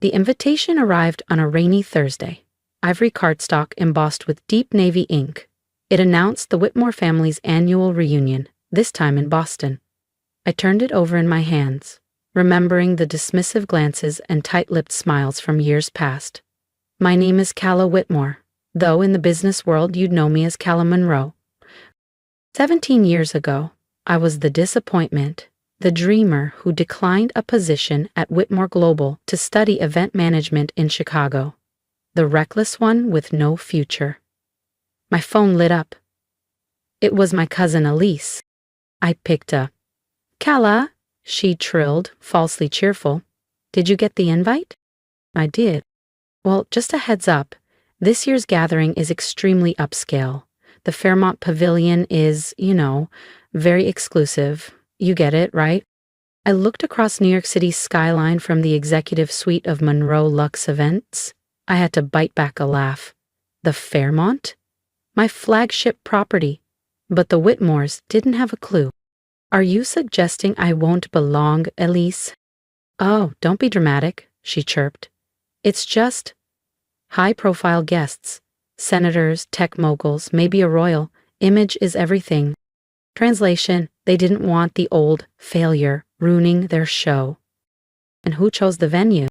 The invitation arrived on a rainy Thursday. Ivory cardstock embossed with deep navy ink. It announced the Whitmore family's annual reunion, this time in Boston. I turned it over in my hands, remembering the dismissive glances and tight-lipped smiles from years past. My name is Calla Whitmore, though in the business world you'd know me as Calla Monroe. 17 years ago, I was the disappointment, the dreamer who declined a position at Whitmore Global to study event management in Chicago. The reckless one with no future. My phone lit up. It was my cousin Elise. I picked up. "Calla," she trilled, falsely cheerful. "Did you get the invite?" I did. "Well, just a heads up. This year's gathering is extremely upscale. The Fairmont Pavilion is, very exclusive. You get it, right?" I looked across New York City's skyline from the executive suite of Monroe Luxe Events. I had to bite back a laugh. The Fairmont? My flagship property. But the Whitmores didn't have a clue. "Are you suggesting I won't belong, Elise?" "Oh, don't be dramatic," she chirped. "It's just high-profile guests. Senators, tech moguls, maybe a royal. Image is everything." Translation, they didn't want the old failure ruining their show. "And who chose the venue?"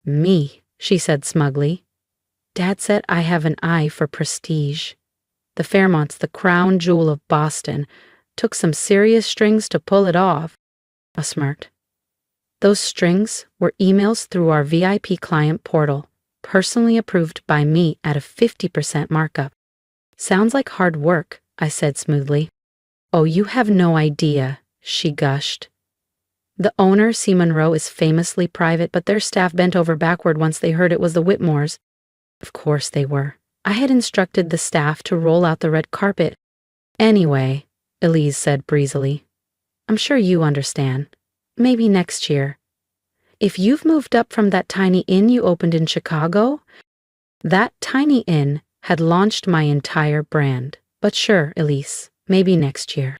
"Me," she said smugly. "Dad said I have an eye for prestige. The Fairmont's the crown jewel of Boston. Took some serious strings to pull it off." I smirked. "Those strings were emails through our VIP client portal, personally approved by me at a 50% markup." "Sounds like hard work," I said smoothly. "Oh, you have no idea," she gushed. "The owner, C. Monroe, is famously private, but their staff bent over backward once they heard it was the Whitmores." Of course they were. I had instructed the staff to roll out the red carpet. "Anyway," Elise said breezily, "I'm sure you understand. Maybe next year. If you've moved up from that tiny inn you opened in Chicago..." That tiny inn had launched my entire brand. "But sure, Elise, maybe next year."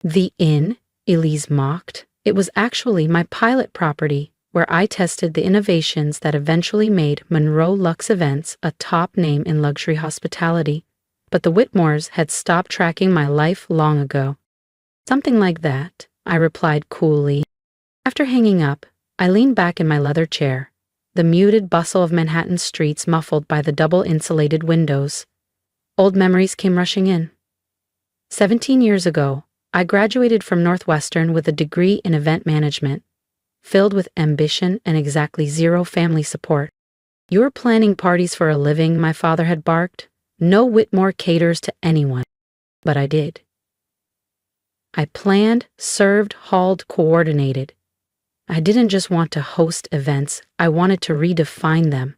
"The inn?" Elise mocked. "It was actually my pilot property, where I tested the innovations that eventually made Monroe Luxe Events a top name in luxury hospitality. But the Whitmores had stopped tracking my life long ago." "Something like that," I replied coolly. After hanging up, I leaned back in my leather chair, the muted bustle of Manhattan streets muffled by the double-insulated windows. Old memories came rushing in. 17 years ago, I graduated from Northwestern with a degree in event management, filled with ambition and exactly zero family support. "You're planning parties for a living," my father had barked. "No Whitmore caters to anyone." But I did. I planned, served, hauled, coordinated. I didn't just want to host events, I wanted to redefine them.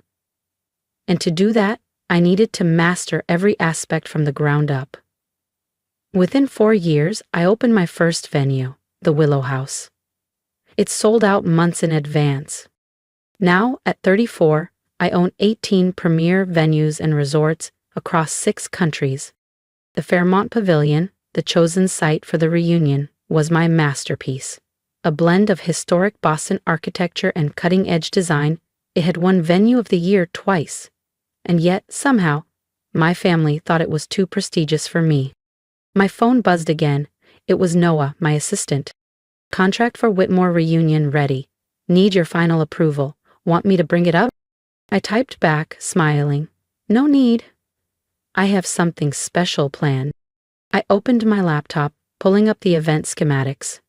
And to do that, I needed to master every aspect from the ground up. Within 4 years, I opened my first venue, the Willow House. It sold out months in advance. Now, at 34, I own 18 premier venues and resorts across 6 countries. The Fairmont Pavilion, the chosen site for the reunion, was my masterpiece. A blend of historic Boston architecture and cutting-edge design, it had won Venue of the Year twice. And yet, somehow, my family thought it was too prestigious for me. My phone buzzed again. It was Noah, my assistant. "Contract for Whitmore reunion ready. Need your final approval. Want me to bring it up?" I typed back, smiling. "No need. I have something special planned." I opened my laptop, pulling up the event schematics.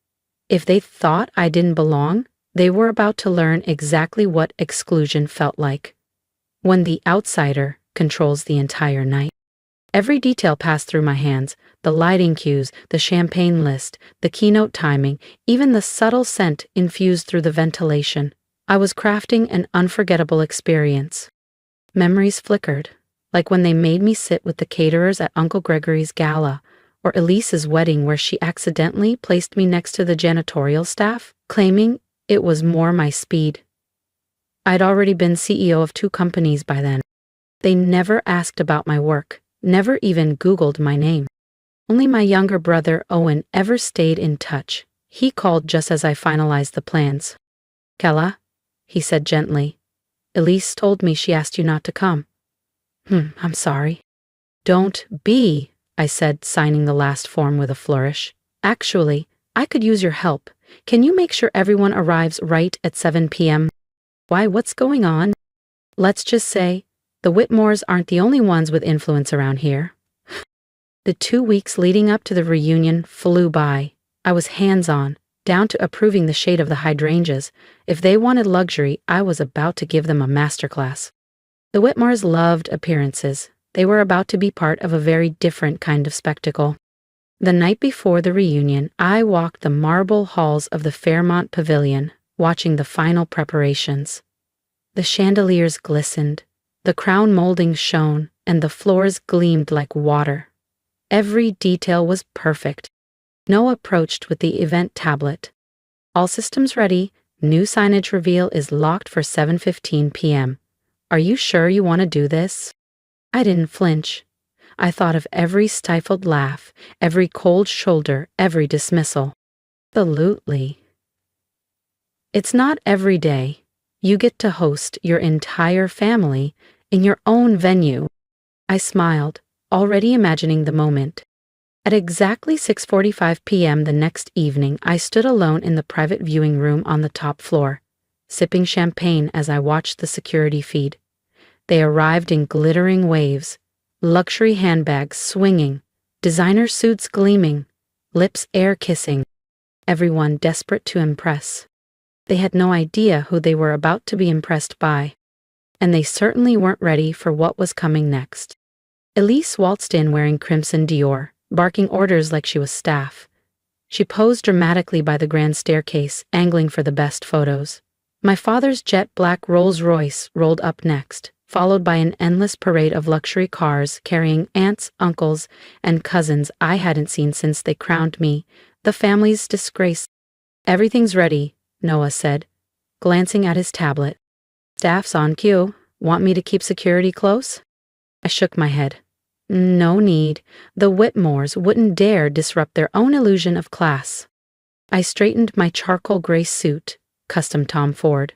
If they thought I didn't belong, they were about to learn exactly what exclusion felt like. When the outsider controls the entire night. Every detail passed through my hands, the lighting cues, the champagne list, the keynote timing, even the subtle scent infused through the ventilation. I was crafting an unforgettable experience. Memories flickered, like when they made me sit with the caterers at Uncle Gregory's gala, or Elise's wedding where she accidentally placed me next to the janitorial staff, claiming it was more my speed. I'd already been CEO of 2 companies by then. They never asked about my work, never even Googled my name. Only my younger brother, Owen, ever stayed in touch. He called just as I finalized the plans. "Calla," he said gently, Elise told me she asked you not to come. I'm sorry. Don't be, I said, signing the last form with a flourish. Actually, I could use your help. Can you make sure everyone arrives right at 7 p.m.? Why, what's going on? Let's just say, the Whitmores aren't the only ones with influence around here. The 2 weeks leading up to the reunion flew by. I was hands-on, down to approving the shade of the hydrangeas. If they wanted luxury, I was about to give them a masterclass. The Whitmores loved appearances. They were about to be part of a very different kind of spectacle. The night before the reunion, I walked the marble halls of the Fairmont Pavilion, watching the final preparations. The chandeliers glistened, the crown moldings shone, and the floors gleamed like water. Every detail was perfect. Noah approached with the event tablet. All systems ready. New signage reveal is locked for 7:15 p.m. Are you sure you want to do this? I didn't flinch. I thought of every stifled laugh, every cold shoulder, every dismissal. Absolutely. It's not every day you get to host your entire family in your own venue. I smiled, already imagining the moment. At exactly 6:45 p.m. the next evening, I stood alone in the private viewing room on the top floor, sipping champagne as I watched the security feed. They arrived in glittering waves, luxury handbags swinging, designer suits gleaming, lips air-kissing, everyone desperate to impress. They had no idea who they were about to be impressed by, and they certainly weren't ready for what was coming next. Elise waltzed in wearing crimson Dior, barking orders like she was staff. She posed dramatically by the grand staircase, angling for the best photos. My father's jet black Rolls-Royce rolled up next, followed by an endless parade of luxury cars carrying aunts, uncles, and cousins I hadn't seen since they crowned me, the family's disgrace. Everything's ready, Noah said, glancing at his tablet. Staff's on cue. Want me to keep security close? I shook my head. No need. The Whitmores wouldn't dare disrupt their own illusion of class. I straightened my charcoal gray suit, custom Tom Ford.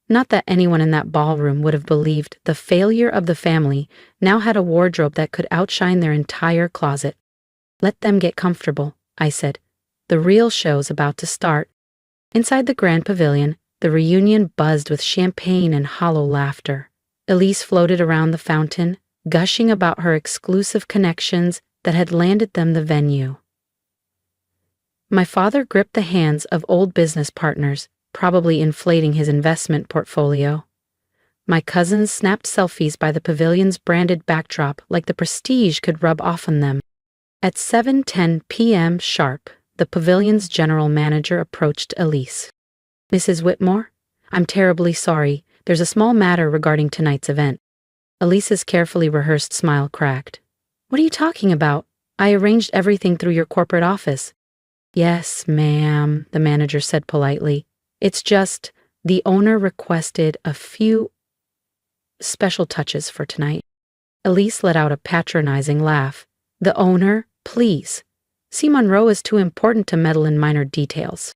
Not that anyone in that ballroom would have believed the failure of the family now had a wardrobe that could outshine their entire closet. Let them get comfortable, I said. The real show's about to start. Inside the grand pavilion, the reunion buzzed with champagne and hollow laughter. Elise floated around the fountain, gushing about her exclusive connections that had landed them the venue. My father gripped the hands of old business partners, probably inflating his investment portfolio. My cousins snapped selfies by the pavilion's branded backdrop like the prestige could rub off on them. At 7:10 p.m. sharp, the pavilion's general manager approached Elise. Mrs. Whitmore, I'm terribly sorry. There's a small matter regarding tonight's event. Elise's carefully rehearsed smile cracked. What are you talking about? I arranged everything through your corporate office. Yes, ma'am, the manager said politely. It's just, the owner requested a few special touches for tonight. Elise let out a patronizing laugh. The owner, please. See, Monroe is too important to meddle in minor details.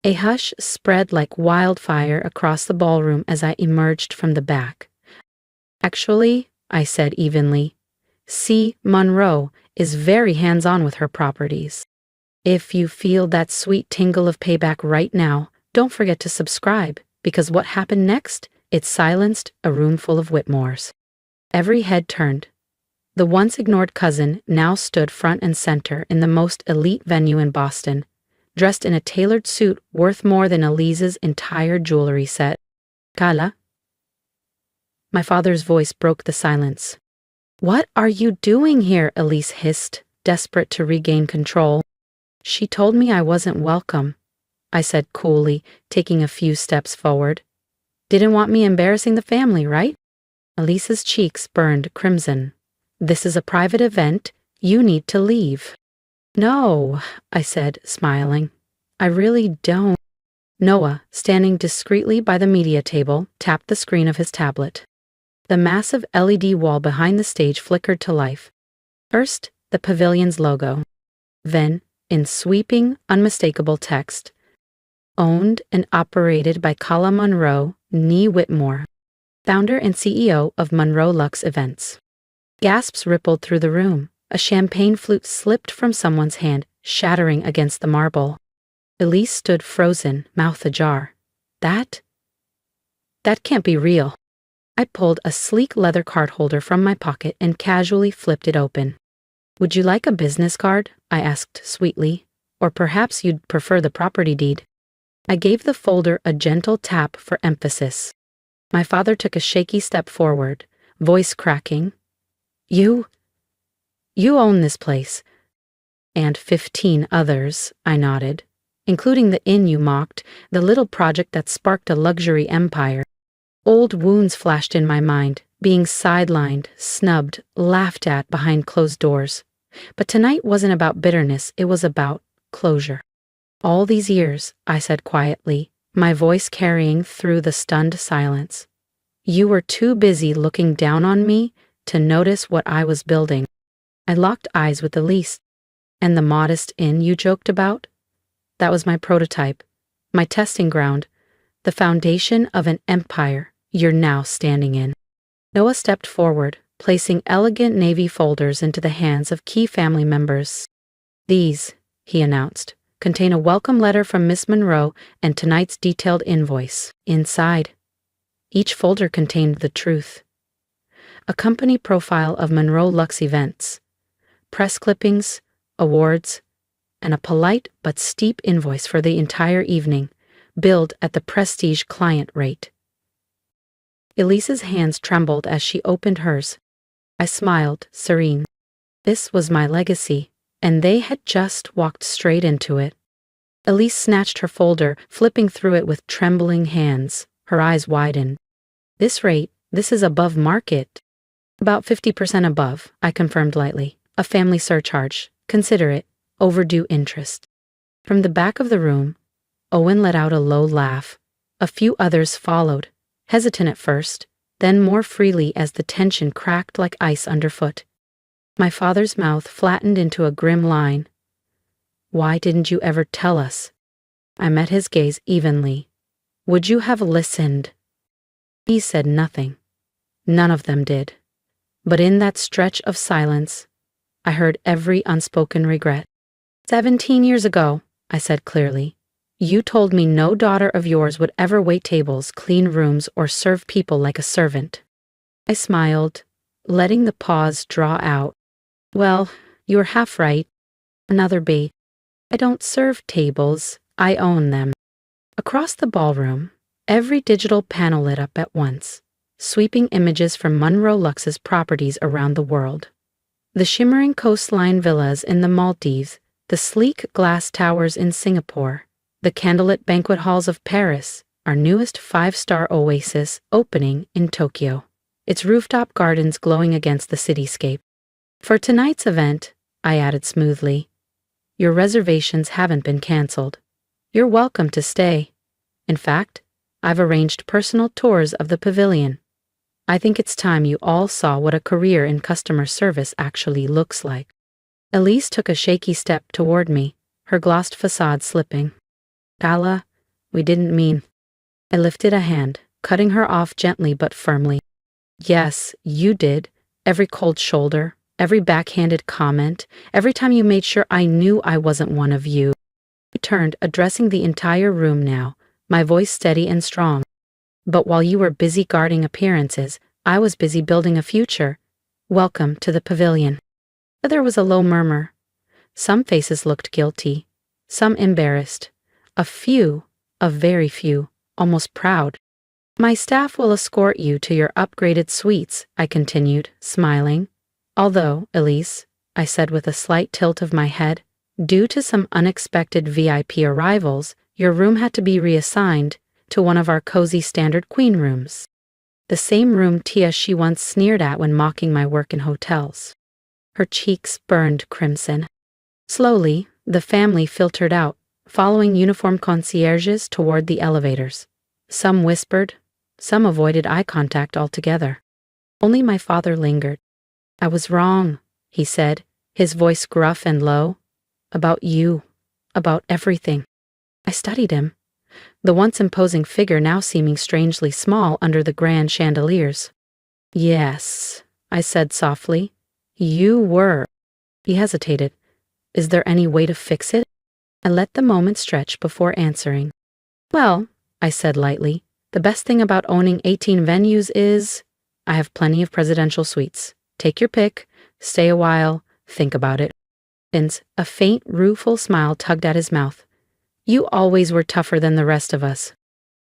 A hush spread like wildfire across the ballroom as I emerged from the back. Actually, I said evenly, C. Monroe is very hands-on with her properties. If you feel that sweet tingle of payback right now, don't forget to subscribe, because what happened next, it silenced a room full of Whitmores. Every head turned. The once ignored cousin now stood front and center in the most elite venue in Boston, dressed in a tailored suit worth more than Elise's entire jewelry set. Kala? My father's voice broke the silence. What are you doing here? Elise hissed, desperate to regain control. She told me I wasn't welcome, I said coolly, taking a few steps forward. Didn't want me embarrassing the family, right? Elise's cheeks burned crimson. This is a private event. You need to leave. No, I said, smiling. I really don't. Noah, standing discreetly by the media table, tapped the screen of his tablet. The massive LED wall behind the stage flickered to life. First, the pavilion's logo. Then, in sweeping, unmistakable text, owned and operated by Kala Monroe, nee Whitmore. founder and CEO of Monroe Lux Events. Gasps rippled through the room. A champagne flute slipped from someone's hand, shattering against the marble. Elise stood frozen, mouth ajar. That can't be real. I pulled a sleek leather card holder from my pocket and casually flipped it open. Would you like a business card? I asked sweetly. Or perhaps you'd prefer the property deed. I gave the folder a gentle tap for emphasis. My father took a shaky step forward, voice cracking. You own this place. And 15 others, I nodded, including the inn you mocked, the little project that sparked a luxury empire. Old wounds flashed in my mind, being sidelined, snubbed, laughed at behind closed doors. But tonight wasn't about bitterness, it was about closure. All these years, I said quietly, my voice carrying through the stunned silence. You were too busy looking down on me to notice what I was building. I locked eyes with Elise. And the modest inn you joked about? That was my prototype, my testing ground, the foundation of an empire you're now standing in. Noah stepped forward, placing elegant navy folders into the hands of key family members. These, he announced, contain a welcome letter from Miss Monroe and tonight's detailed invoice. Inside, each folder contained the truth. A company profile of Monroe Lux Events, press clippings, awards, and a polite but steep invoice for the entire evening, billed at the prestige client rate. Elise's hands trembled as she opened hers. I smiled, serene. This was my legacy, and they had just walked straight into it. Elise snatched her folder, flipping through it with trembling hands. Her eyes widened. This rate, this is above market. About 50% above, I confirmed lightly. A family surcharge. Consider it. Overdue interest. From the back of the room, Owen let out a low laugh. A few others followed, hesitant at first, then more freely as the tension cracked like ice underfoot. My father's mouth flattened into a grim line. Why didn't you ever tell us? I met his gaze evenly. Would you have listened? He said nothing. None of them did. But in that stretch of silence, I heard every unspoken regret. 17 years ago, I said clearly, you told me no daughter of yours would ever wait tables, clean rooms, or serve people like a servant. I smiled, letting the pause draw out. Well, you were half right. Another bait. I don't serve tables, I own them. Across the ballroom, every digital panel lit up at once, sweeping images from Monroe Lux's properties around the world. The shimmering coastline villas in the Maldives, the sleek glass towers in Singapore, the candlelit banquet halls of Paris, our newest 5-star oasis opening in Tokyo, its rooftop gardens glowing against the cityscape. For tonight's event, I added smoothly, your reservations haven't been canceled. You're welcome to stay. In fact, I've arranged personal tours of the pavilion. I think it's time you all saw what a career in customer service actually looks like. Elise took a shaky step toward me, her glossed facade slipping. Gala, we didn't mean. I lifted a hand, cutting her off gently but firmly. Yes, you did. Every cold shoulder, every backhanded comment, every time you made sure I knew I wasn't one of you. I turned, addressing the entire room now, my voice steady and strong. But while you were busy guarding appearances, I was busy building a future. Welcome to the pavilion. There was a low murmur. Some faces looked guilty, some embarrassed. A very few, almost proud. My staff will escort you to your upgraded suites, I continued, smiling. Although, Elise, I said with a slight tilt of my head, due to some unexpected VIP arrivals, your room had to be reassigned to one of our cozy standard queen rooms. The same room Tia she once sneered at when mocking my work in hotels. Her cheeks burned crimson. Slowly, the family filtered out, following uniformed concierges toward the elevators. Some whispered, some avoided eye contact altogether. Only my father lingered. I was wrong, he said, his voice gruff and low. About you, about everything. I studied him. the once imposing figure now seeming strangely small under the grand chandeliers. Yes, I said softly. You were. He hesitated. Is there any way to fix it? I let the moment stretch before answering. Well, I said lightly, the best thing about owning 18 venues is I have plenty of presidential suites. Take your pick, stay a while, think about it. Vince, a faint, rueful smile tugged at his mouth. You always were tougher than the rest of us.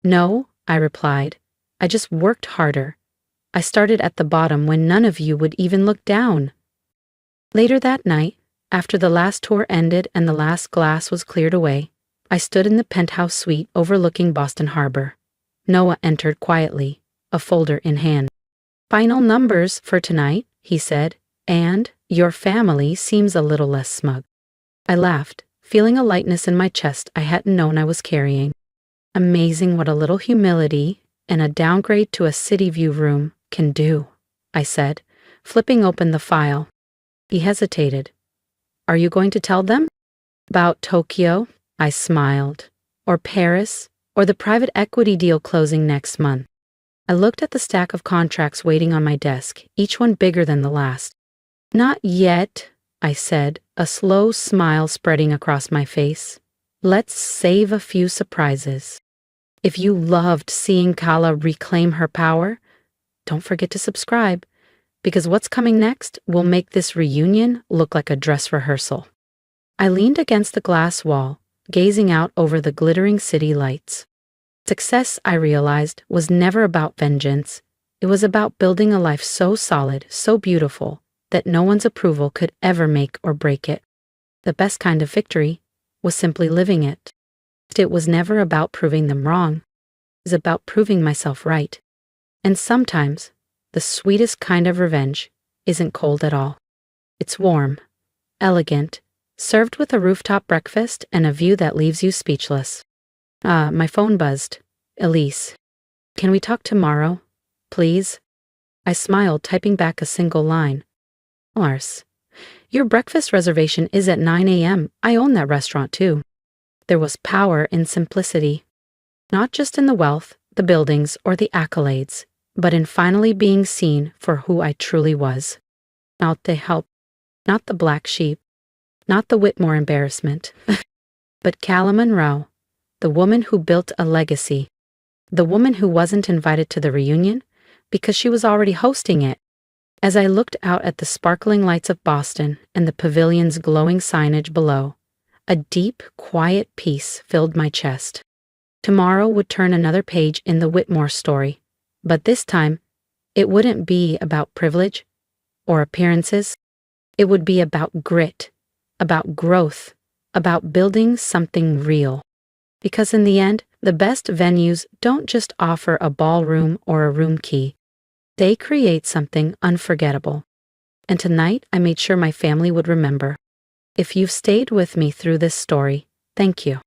No, I replied. I just worked harder. I started at the bottom when none of you would even look down. Later that night, after the last tour ended and the last glass was cleared away, I stood in the penthouse suite overlooking Boston Harbor. Noah entered quietly, a folder in hand. Final numbers for tonight, he said, and your family seems a little less smug. I laughed, feeling a lightness in my chest I hadn't known I was carrying. Amazing what a little humility and a downgrade to a city view room can do, I said, flipping open the file. He hesitated. Are you going to tell them? About Tokyo, I smiled. Or Paris, or the private equity deal closing next month. I looked at the stack of contracts waiting on my desk, each one bigger than the last. Not yet, I said, a slow smile spreading across my face. Let's save a few surprises. If you loved seeing Kala reclaim her power, don't forget to subscribe, because what's coming next will make this reunion look like a dress rehearsal. I leaned against the glass wall, gazing out over the glittering city lights. Success, I realized, was never about vengeance. It was about building a life so solid, so beautiful, that no one's approval could ever make or break it. The best kind of victory was simply living it. It was never about proving them wrong. It was about proving myself right. And sometimes, the sweetest kind of revenge isn't cold at all. It's warm, elegant, served with a rooftop breakfast and a view that leaves you speechless. My phone buzzed. Elise. Can we talk tomorrow, please? I smiled, typing back a single line. Lars, your breakfast reservation is at 9 a.m. I own that restaurant too. There was power in simplicity. Not just in the wealth, the buildings, or the accolades, but in finally being seen for who I truly was. Not the help, not the black sheep, not the Whitmore embarrassment, but Calla Monroe, the woman who built a legacy, the woman who wasn't invited to the reunion because she was already hosting it. As I looked out at the sparkling lights of Boston and the pavilion's glowing signage below, a deep, quiet peace filled my chest. Tomorrow would turn another page in the Whitmore story, but this time, it wouldn't be about privilege or appearances. It would be about grit, about growth, about building something real. Because in the end, the best venues don't just offer a ballroom or a room key. They create something unforgettable. And tonight, I made sure my family would remember. If you've stayed with me through this story, thank you.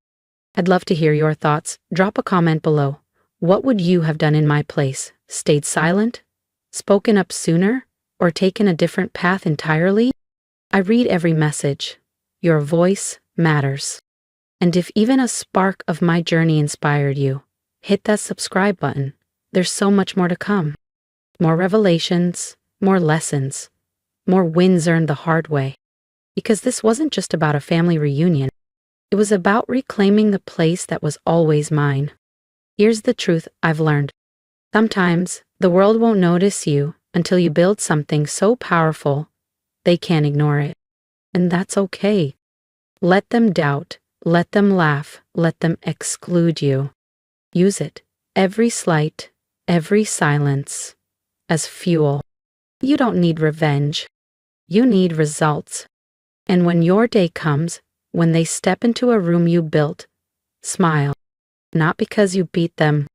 I'd love to hear your thoughts. Drop a comment below. What would you have done in my place? Stayed silent? Spoken up sooner? Or taken a different path entirely? I read every message. Your voice matters. And if even a spark of my journey inspired you, hit that subscribe button. There's so much more to come. More revelations, more lessons, more wins earned the hard way. Because this wasn't just about a family reunion. It was about reclaiming the place that was always mine. Here's the truth I've learned. Sometimes the world won't notice you until you build something so powerful they can't ignore it. And that's okay. Let them doubt, let them laugh, let them exclude you. Use it, every slight, every silence, as fuel. You don't need revenge. You need results. And when your day comes, when they step into a room you built, smile. Not because you beat them,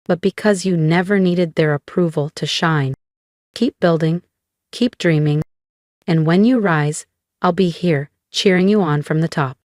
but because you never needed their approval to shine. Keep building, keep dreaming, and when you rise, I'll be here, cheering you on from the top.